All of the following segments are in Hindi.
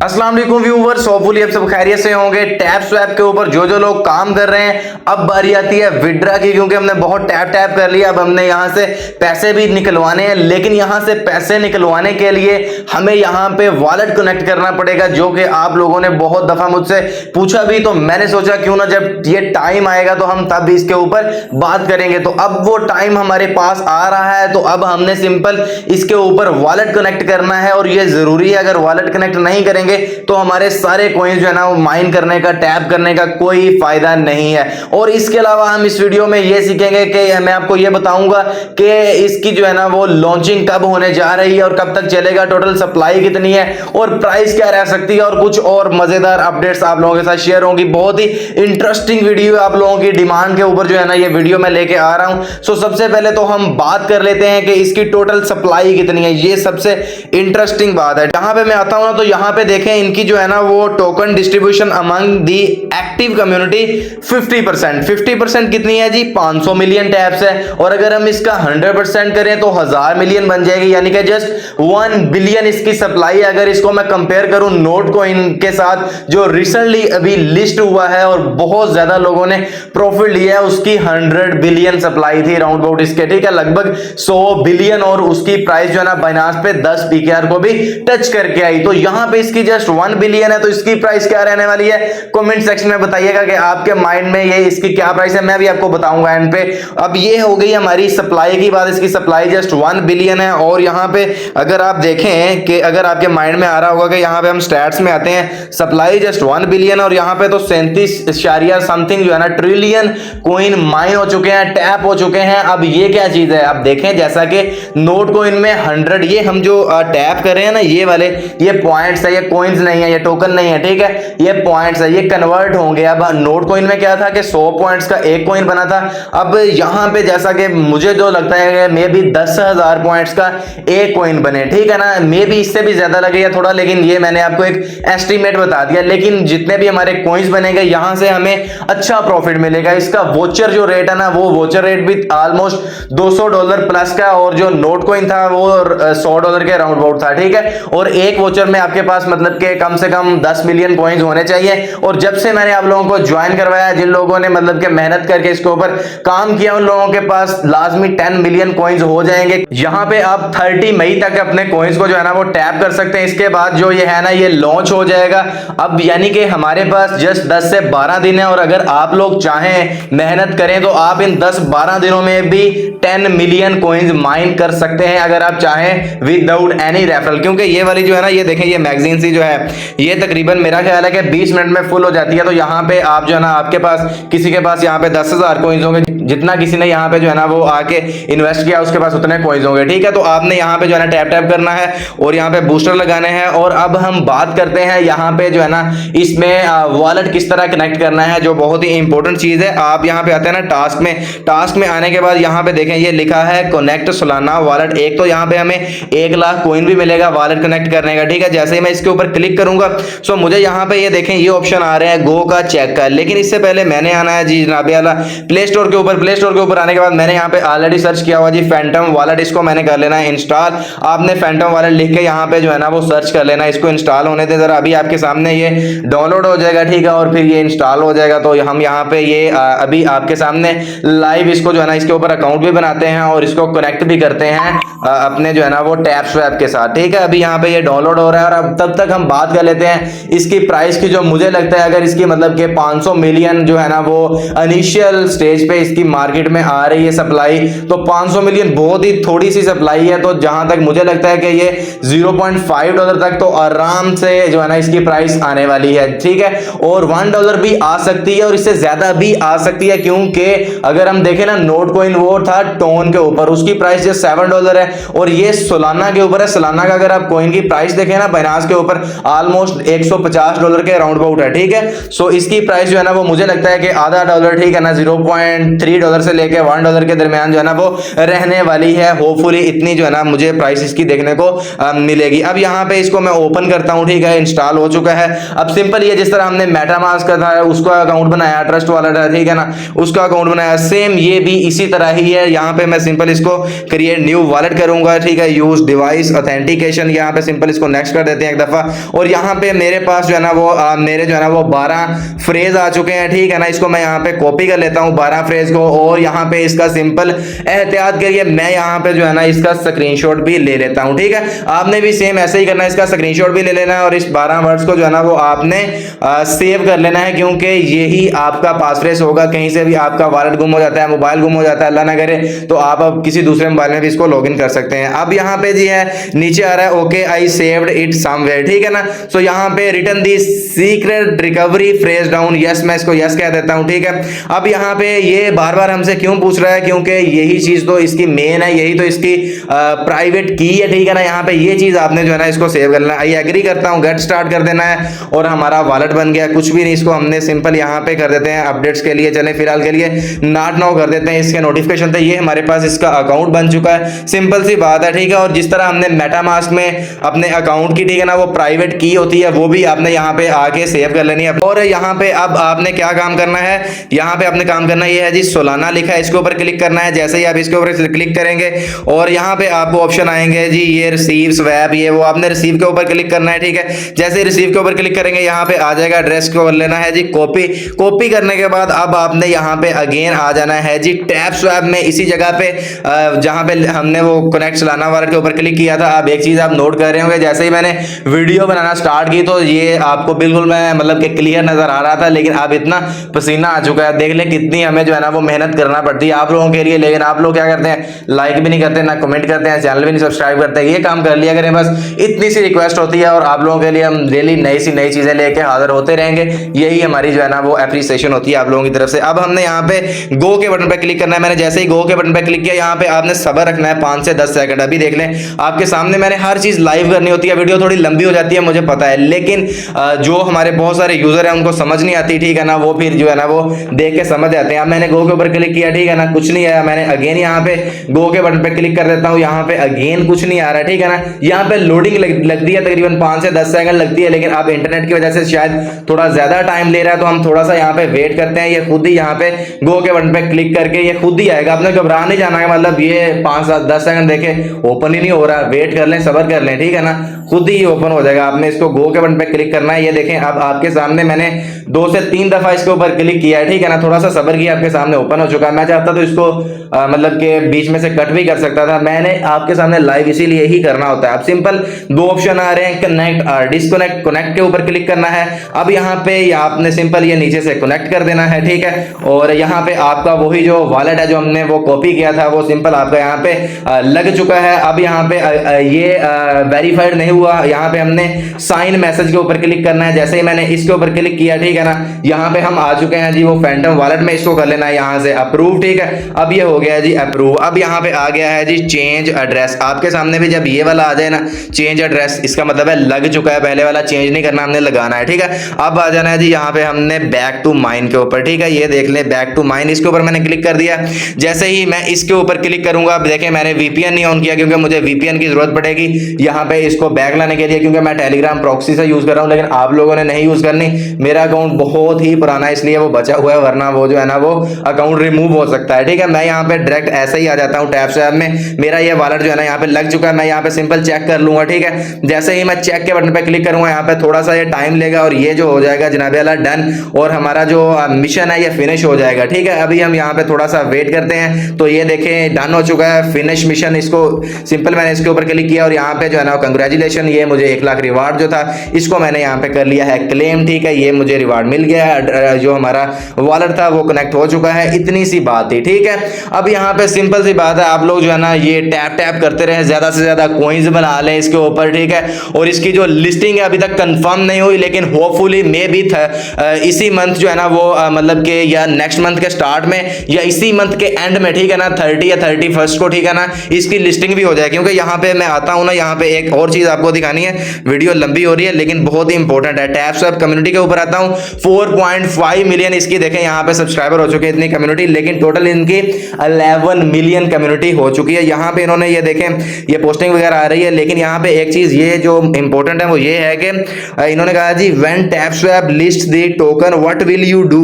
अस्सलाम वालेकुम व्यूअर्स, होपफुली आप सब खैरियत से होंगे। टैप स्वैप के ऊपर जो जो लोग काम कर रहे हैं, अब बारी आती है विड्रा की, क्योंकि हमने बहुत टैप टैप कर लिया। अब हमने यहां से पैसे भी निकलवाने हैं, लेकिन यहां से पैसे निकलवाने के लिए हमें यहां पे वॉलेट कनेक्ट करना पड़ेगा, जो कि आप लोगों ने बहुत दफा मुझसे पूछा भी। तो मैंने सोचा क्यों ना जब ये टाइम आएगा तो हम तब इसके ऊपर बात करेंगे। तो अब वो टाइम हमारे पास आ रहा है, तो अब हमने सिंपल इसके ऊपर वॉलेट कनेक्ट करना है, और ये जरूरी है। अगर वॉलेट कनेक्ट नहीं करेंगे तो हमारे सारे कॉइंस जो है ना वो माइन करने का, टैप करने का कोई फायदा नहीं है। और इसके अलावा हम इस वीडियो में ये सीखेंगे कि मैं आपको ये बताऊंगा कि इसकी जो है ना वो लॉन्चिंग कब होने जा रही है और कब तक चलेगा, टोटल सप्लाई कितनी है और प्राइस क्या रह सकती है, और कुछ और मजेदार अपडेट्स आप लोगों के साथ शेयर होंगी। बहुत ही इंटरेस्टिंग वीडियो आप लोगों की डिमांड के ऊपर जो है ना ये वीडियो मैं लेके आ रहा हूं। सो सबसे पहले तो हम बात कर लेते हैं कि इसकी टोटल सप्लाई कितनी है। ये सबसे इंटरेस्टिंग बात है। जहां पे मैं आता हूं ना तो यहां पे देखें इनकी जो है ना वो token distribution among the active community 50% कितनी है जी, 500 मिलियन टैप्स है। और अगर हम इसका 100% करें तो 1000 मिलियन बन जाएगी, यानी कि जस्ट 1 बिलियन इसकी सप्लाई। अगर इसको मैं कंपेयर करूं नोट कॉइन के साथ जो रिसेंटली अभी लिस्ट हुआ है और बहुत ज्यादा लोगों ने प्रॉफिट लिया है, उसकी 100 बिलियन सप्लाई थी राउंड अबाउट इसके, ठीक है, लगभग 100 बिलियन। और उसकी प्राइस जो है ना बाइनांस पे 10 पीकेआर को भी टच करके आई। तो यहां पे इसकी जस्ट 1 बिलियन है, तो इसकी प्राइस क्या रहने वाली है कमेंट सेक्शन में बताइएगा कि आपके माइंड में ये इसकी क्या प्राइस है, मैं भी आपको बताऊंगा एंड पे। अब ये हो गई हमारी सप्लाई की बात। इसकी सप्लाई जस्ट 1 बिलियन है। और यहां पे अगर आप देखें कि अगर आपके माइंड में आ रहा होगा कि यहां पे हम स्टैट्स में आते हैं, सप्लाई जस्ट 1 बिलियन और यहां पे तो 37 समथिंग जो है ना ट्रिलियन कॉइन माइन हो चुके हैं, टैप हो चुके हैं। अब ये क्या चीज है, अब देखें जैसा कि नोट कॉइन में 100, ये हम जो टैप कर रहे हैं ना ये वाले, ये पॉइंट्स है, ये कॉइन्स नहीं है, ये टोकन नहीं है, ठीक है, ये पॉइंट्स है, ये कन्वर्ट होंगे। अब नोट कॉइन में क्या था कि 100 पॉइंट्स का एक कॉइन बना था। अब यहां पे जैसा कि मुझे जो लगता है मे भी 10,000 पॉइंट्स का एक कॉइन बने, ठीक है ना, मे भी इससे भी ज्यादा लगे या थोड़ा, लेकिन ये मैंने आपको एक एस्टिमेट बता दिया। लेकिन जितने भी हमारे कॉइन्स बनेंगे यहां से हमें अच्छा प्रॉफिट मिलेगा। इसका वोचर जो रेट है ना, वो वोचर रेट भी ऑलमोस्ट $200 प्लस का, और जो नोट कॉइन था वो $100 के राउंड अबाउट था, ठीक है। और एक वोचर में आपके पास मतलब के कम से कम 10 मिलियन कॉइन्स होने चाहिए। और जब से मैंने आप लोगों को ज्वाइन करवाया, जिन लोगों ने मतलब के मेहनत करके इसके ऊपर काम किया, उन लोगों के पास लाजमी 10 मिलियन कॉइन्स हो जाएंगे। यहां पे आप 30 मई तक अपने कॉइन्स को जो है ना वो टैप कर सकते हैं। इसके बाद जो ये है ना ये लॉन्च हो जाएगा। अब यानी कि हमारे पास जस्ट 10 से 12 दिन है, और अगर आप लोग चाहें मेहनत करें तो आप इन 10-12 दिनों में भी 10 मिलियन कॉइन्स माइन कर सकते हैं, अगर आप चाहें विदाउट एनी रेफरल। क्योंकि ये वाली जो है ना ये देखें, ये मैगजीन सी जो है ये तकरीबन मेरा ख्याल है कि 20 मिनट में फुल हो जाती है। तो यहाँ पे आप जो है ना आपके पास किसी के पास यहाँ पे 10,000 कॉइन्स होंगे, जितना किसी ने यहाँ पे जो है ना वो आके इन्वेस्ट किया उसके पास उतने कॉइन्स होंगे, ठीक है। तो आपने यहाँ पे जो है ना टैप टैप करना है और यहाँ पे बूस्टर लगाने हैं। और अब हम बात करते हैं यहाँ पे जो है ना इसमें वॉलेट किस तरह कनेक्ट करना है, जो बहुत ही इंपॉर्टेंट चीज है। आप यहाँ पे आते हैं ना टास्क में आने के बाद यहाँ पे देखें ये लिखा है कनेक्ट सोलाना वॉलेट। एक तो यहाँ पे हमें 1 लाख कॉइन भी मिलेगा वॉलेट कनेक्ट करने का, ठीक है। जैसे ही मैं इसके ऊपर क्लिक करूंगा सो मुझे यहाँ पे ये देखें ये ऑप्शन आ रहे हैं गो का, चेक का। लेकिन इससे पहले मैंने आना है जी जनाबे वाला प्ले स्टोर के ऊपर। प्ले स्टोर के ऊपर आने के बाद मैंने यहाँ पे ऑलरेडी सर्च किया हुआ जी फैंटम वॉलेट, इसको मैंने कर लेना है इंस्टॉल। आपने फैंटम वॉलेट लिख के यहाँ पे जो है ना वो सर्च कर लेना है। इसको इंस्टॉल होने दे जरा, अभी आपके सामने ये डाउनलोड हो जाएगा, ठीक है, और फिर ये इंस्टॉल हो जाएगा। तो हम यहाँ पे ये अभी आपके सामने लाइव इसको जो है ना इसके ऊपर अकाउंट भी बनाते हैं और इसको कनेक्ट भी करते हैं अपने जो है ना वो टैप स्वैप के साथ, ठीक है। अभी यहाँ पे ये डाउनलोड हो रहा है। और अब तब तक हम बात कर लेते हैं इसकी प्राइस की, जो मुझे लगता है अगर इसकी मतलब के 500 मिलियन जो है ना वो इनिशियल स्टेज पे इसकी मार्केट में आ रही है सप्लाई, तो 500 मिलियन बहुत ही थोड़ी सी सप्लाई है। तो जहां तक मुझे लगता है कि ये $0.5 तक तो आराम से जो है ना इसकी प्राइस आने वाली है, ठीक है। और $1 भी आ सकती है और इससे ज्यादा भी आ सकती है, क्योंकि अगर हम देखें ना नोट कॉइन वो था टोन के ऊपर, उसकी प्राइस जो $7 है, और ये सोलाना के ऊपर है। सोलाना का अगर आप कॉइन की प्राइस देखें ना बाइनांस के ऊपर ऑलमोस्ट $150 के राउंड अबाउट है, ठीक है। सो इसकी प्राइस जो है ना वो मुझे लगता है कि आधा डॉलर, ठीक है ना, $0.3 से लेके $1 के दरमियान जो है ना वो रहने वाली है। होपफुली इतनी जो है ना मुझे प्राइस इसकी देखने को मिलेगी। अब यहाँ पे इसको मैं ओपन करता हूँ, ठीक है, इंस्टॉल हो चुका है। अब सिंपल ये जिस तरह हमने मेटामास्क का था उसका अकाउंट बनाया, ट्रस्ट वॉलेट है, ठीक है ना, उसका अकाउंट बनाया, सेम ये भी इसी तरह ही है। यहाँ पे मैं सिंपल इसको क्रिएट न्यू वॉलेट करूंगा, ठीक है, यूज डिवाइस ऑथेंटिकेशन, यहाँ पे सिंपल इसको नेक्स्ट कर देते हैं एक दफा। और यहाँ पे मेरे पास जो है ना वो मेरे जो है ना वो 12 फ्रेज आ चुके हैं, ठीक है ना। इसको मैं यहाँ पे कॉपी कर लेता हूँ 12 फ्रेज को, और यहाँ पे इसका सिंपल एहतियात करिए मैं यहाँ पे जो है ना इसका स्क्रीनशॉट भी ले लेता हूँ, ठीक है। आपने भी सेम ऐसे ही करना है, इसका स्क्रीनशॉट भी ले लेना है और इस 12 वर्ड्स को जो है ना वो आपने सेव कर लेना है, क्योंकि यही आपका पासफ्रेज होगा। कहीं से भी आपका वॉलेट गुम हो जाता है, मोबाइल गुम हो जाता है, अल्लाह ना करे, तो आप अब किसी दूसरे मोबाइल में भी इसको लॉगिन कर सकते हैं। अब यहाँ पे जी है नीचे आ रहा है okay I saved it somewhere, ठीक है ना। सो यहाँ पे return the secret recovery phrase down, yes, मैं इसको यस कह देता हूँ, ठीक है। अब यहाँ पे ये बार बार हमसे क्यों पूछ रहा है, क्योंकि यही चीज तो इसकी मेन है, यही तो इसकी प्राइवेट की है, ठीक है ना। यहाँ पे ये चीज आपने जो है ना इसको सेव कर लेना है। आई एग्री करता हूँ, गेट स्टार्ट कर देना है और हमारा वॉलेट बन गया। कुछ भी नहीं, इसको हमने सिंपल यहाँ पे कर देते हैं अपडेट्स के लिए, चले फिलहाल के लिए नॉट नाउ कर देते हैं। इसके नोटिफिकेशन थे, ये हमारे पास इसका अकाउंट बन चुका है, सिंपल सी बात है, ठीक है। और जिस तरह हमने मेटामास्क में अपने अकाउंट की, ठीक है ना, वो प्राइवेट की होती है, वो भी आपने यहाँ पे आके सेव कर लेनी है। और यहाँ पे अब आपने क्या काम करना है, यहाँ पे आपने काम करना ये है जी, सोलाना लिखा है, इसके ऊपर क्लिक करना है। जैसे ही आप इसके ऊपर क्लिक करेंगे और यहाँ पे आपको ऑप्शन आएंगे जी ये रिसीव स्वैप, ये वो, आपने रिसीव के ऊपर क्लिक करना है, ठीक है। जैसे रिसीव के ऊपर क्लिक करेंगे यहाँ पे आ जाएगा, एड्रेस को कर लेना है जी कॉपी। कॉपी करने के बाद अब आपने यहाँ पे अगेन आ जाना है जी टैप स्वैप में, इसी जगह पे जहाँ पे हमने वो कनेक्ट सोलाना वॉलेट के ऊपर क्लिक किया था। अब एक चीज आप नोट कर रहे होंगे, जैसे ही मैंने वीडियो बनाना स्टार्ट की तो ये आपको बिल्कुल मैं मतलब कि क्लियर नजर आ रहा था, लेकिन अब इतना पसीना आ चुका है, देख ले कितनी हमें जो है ना वो मेहनत करना पड़ती है आप लोगों के लिए। लेकिन आप लोग क्या करते हैं, लाइक भी नहीं करते, ना कमेंट करते हैं, चैनल भी नहीं सब्सक्राइब करते। ये काम कर लिया करें, बस इतनी सी रिक्वेस्ट होती है। और आप लोगों के लिए हम डेली नई चीजें लेके हाजिर होते रहेंगे, यही हमारी जो है ना वो एप्रिसिएशन होती है आप लोगों की तरफ से। अब हमने यहाँ पे गो के बटन पे क्लिक करना है। मैंने जैसे ही गो के बटन पे क्लिक किया, यहाँ पे आपने सब्र रखना है 5 से 10 सेकंड। अभी देख लें आपके सामने, मैंने हर चीज लाइव करनी होती है, वीडियो थोड़ी लंबी हो जाती है मुझे पता है, लेकिन जो हमारे बहुत सारे यूजर हैं उनको समझ नहीं आती, ठीक है ना, वो फिर जो है ना वो देख के समझ जाते हैं। अब मैंने गो के ऊपर क्लिक किया, ठीक है ना, कुछ नहीं आया। मैंने अगेन यहाँ पे गो के बटन पे क्लिक कर देता हूँ, यहाँ पे अगेन कुछ नहीं आ रहा है, ठीक है ना। यहाँ पे लोडिंग लगती है, तकरीबन 5 से 10 सेकंड लगती है, लेकिन अब इंटरनेट की वजह से शायद थोड़ा ज्यादा टाइम ले रहा है, तो हम थोड़ा सा यहाँ पे वेट करते हैं। ये खुद ही यहाँ पे गो के बटन पे क्लिक करके ये खुद ही आएगा, आपने घबरा नहीं जाना है। मतलब ये 5 से 10 सेकंड देखे ओपन ही नहीं हो रहा, वेट कर लें, सब्र कर लें, ठीक है ना, खुद ही ओपन हो जाएगा। आपने इसको गो के बटन पे क्लिक करना है। ये देखें अब आपके सामने मैंने 2 से 3 दफा इसके ऊपर क्लिक किया है, ठीक है ना, थोड़ा सा सब्र किया, आपके सामने ओपन हो चुका है। मैं चाहता तो इसको मतलब के बीच में से कट भी कर सकता था, मैंने आपके सामने लाइव इसीलिए ही करना होता है। अब सिंपल 2 ऑप्शन आ रहे हैं, कनेक्ट और डिस्कनेक्ट। कनेक्ट के ऊपर क्लिक करना है। अब यहाँ पे आपने सिंपल ये नीचे से कनेक्ट कर देना है, ठीक है। और यहाँ पे आपका वही जो वॉलेट है जो हमने वो कॉपी किया था वो सिंपल आपका यहाँ पे लग चुका है। अब यहाँ पे ये वेरीफाइड नहीं हुआ, यहाँ पे हमने साइन मैसेज के ऊपर क्लिक करना है। जैसे ही मैंने इसके ऊपर क्लिक किया, ठीक है ना, यहाँ पे हम आ चुके हैं जी वो फैंटम वॉलेट में, इसको कर लेना है यहाँ से अप्रूव, ठीक है। अब ये हो गया है जी अप्रूव। अब यहाँ पे आ गया है जी चेंज एड्रेस। आपके सामने भी जब ये वाला आ जाए ना चेंज एड्रेस, इसका मतलब है लग चुका है, पहले वाला चेंज नहीं करना, हमने लगाना है, ठीक है। अब आ जाना है जी यहाँ पे हमने बैक टू माइन के ऊपर, ठीक है। ये देख ले बैक टू माइन, इसके ऊपर मैंने क्लिक कर दिया। जैसे ही मैं इसके ऊपर क्लिक करूंगा, अब देखें मैंने वीपीएन नहीं ऑन किया, क्योंकि मुझे वीपीएन की जरूरत पड़ेगी यहाँ पे इसको बैक लाने के लिए, क्योंकि मैं टेलीग्राम प्रॉक्सी से यूज कर रहा हूँ। लेकिन आप लोगों ने नहीं यूज करनी, मेरा अकाउंट बहुत ही पुराना है इसलिए वो बचा हुआ है, वरना वो जो है ना वो अकाउंट रिमूव हो सकता है, ठीक है। मैं यहाँ पे डायरेक्ट ऐसे ही आ जाता हूँ टैप स्वैप में, मेरा ये वॉलेट जो है ना यहाँ पे लग चुका है। मैं यहाँ पे सिंपल चेक कर लूंगा, ठीक है। जैसे ही मैं चेक के बटन पे क्लिक करूंगा, यहाँ पे थोड़ा सा ये टाइम लेगा और ये जो हो जाएगा जनाब वाला डन, और हमारा जो मिशन है ये फिनिश हो जाएगा, ठीक है। अभी हम यहाँ पे थोड़ा सा वेट करते हैं। तो ये देखें डन हो चुका है, फिनिश मिशन। इसको सिंपल मैंने इसके ऊपर क्लिक किया और यहाँ पे जो है ना कंग्रेचुलेशन, ये मुझे 1 लाख रिवार्ड जो था इसको मैंने यहाँ पे कर लिया है क्लेम, ठीक है। ये मुझे रिवार्ड मिल गया है, जो हमारा वॉलेट था वो कनेक्ट हो चुका है। इतनी सी बात थी, ठीक है। अब यहाँ पे सिंपल सी बात है, आप लोग जो है ना ये टैप टैप करते रहे, ज्यादा से ज्यादा कॉइन्स बना लें इसके ऊपर, ठीक है। और इसकी जो लिस्टिंग है अभी तक कंफर्म नहीं हुई, लेकिन होपफुली मे भी इसी मंथ जो है ना वो मतलब के या नेक्स्ट मंथ के स्टार्ट में या इसी मंथ के एंड में, ठीक है ना, 30 या 31 को, ठीक है ना, इसकी लिस्टिंग भी हो जाए। क्योंकि यहाँ पे मैं आता हूँ ना, यहाँ पे एक और चीज आपको दिखानी है, वीडियो लंबी हो रही है लेकिन बहुत ही इंपॉर्टेंट है। टैप स्वैप कम्युनिटी के ऊपर आते दिखाता हूं 4.5 मिलियन इसकी देखें यहाँ पे सब्सक्राइबर हो चुके हैं, इतनी कम्युनिटी, लेकिन टोटल इनकी 11 मिलियन कम्युनिटी हो चुकी है। यहाँ पे इन्होंने ये देखें ये पोस्टिंग वगैरह आ रही है, लेकिन यहाँ पे एक चीज ये जो इंपॉर्टेंट है वो ये है कि इन्होंने कहा जी when TapSwap list the token what will you do,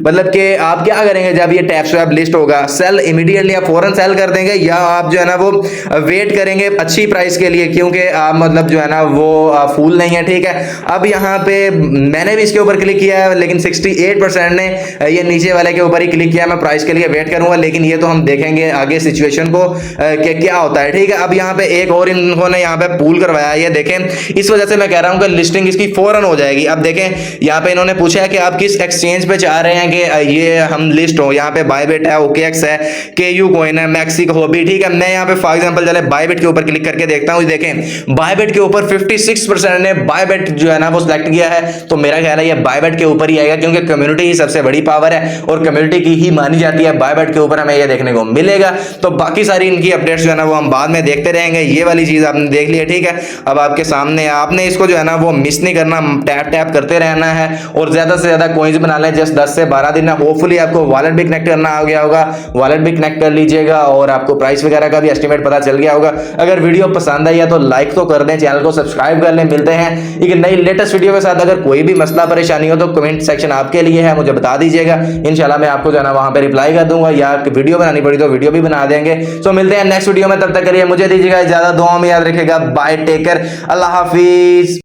मतलब कि आप क्या करेंगे जब ये टैपस्वैप लिस्ट होगा। सेल इमीडिएटली, आप फौरन सेल कर देंगे या आप जो है ना वो वेट करेंगे अच्छी प्राइस के लिए, क्योंकि आप मतलब जो है ना वो फूल नहीं है, ठीक है। अब यहाँ पे मैंने भी इसके ऊपर क्लिक किया है, लेकिन 68% ने ये नीचे वाले के ऊपर ही क्लिक किया। मैं प्राइस के लिए वेट करूंगा, लेकिन ये तो हम देखेंगे आगे सिचुएशन को कि क्या होता है, ठीक है। अब यहाँ पे एक और इन्होंने यहाँ पे पूल करवाया है, ये देखें, इस वजह से मैं कह रहा हूं कि लिस्टिंग इसकी फौरन हो जाएगी। अब देखें यहाँ पे इन्होंने पूछा है कि आप किस एक्सचेंज पे चाह रहे हैं कि ये हम लिस्ट हो। यहाँ पे बायबिट है, ओकेएक्स है, केयू कॉइन है, मैक्सिको भी, ठीक है। मैं यहाँ पे फॉर एग्जांपल चले बायबिट के ऊपर क्लिक करके देखता हूँ। देखें बायबिट के ऊपर 56% ने बायबिट जो है ना वो सिलेक्ट किया है, तो मेरा ख्याल है ये बायबिट के ऊपर ही आएगा, क्योंकि कम्युनिटी ही सबसे बड़ी पावर है और कम्युनिटी की ही मानी जाती है। बायबिट के ऊपर हमें ये देखने को मिलेगा। तो बाकी सारी इनकी अपडेट्स जो है ना वो हम बाद में देखते रहेंगे। ये वाली चीज आपने देख ली है, ठीक है। अब आपके सामने आपने इसको जो है ना वो मिस नहीं करना, टैप टैप करते रहना है और ज्यादा से ज्यादा कॉइंस बना लें। जस्ट 10 से 12 दिन है, होपफुली आपको वॉलेट भी कनेक्ट करना आ गया होगा, वॉलेट भी कनेक्ट कर लीजिएगा और आपको प्राइस वगैरह का भी एस्टिमेट पता चल गया होगा। अगर वीडियो पसंद आई है तो लाइक तो कर दें, चैनल को सब्सक्राइब कर लें। मिलते हैं एक नई लेटेस्ट वीडियो के साथ। अगर कोई भी मसला परेशानी हो तो कमेंट सेक्शन आपके लिए है, मुझे बता दीजिएगा। इंशाल्लाह मैं आपको जो है ना वहां पे रिप्लाई कर दूंगा, या वीडियो बनानी पड़ी तो वीडियो भी बना देंगे। सो मिलते हैं नेक्स्ट वीडियो में, तब तक के लिए मुझे दीजिएगा इजाजत, दुआ में याद रखिएगा। बाय, टेक केयर, अल्लाह हाफिज।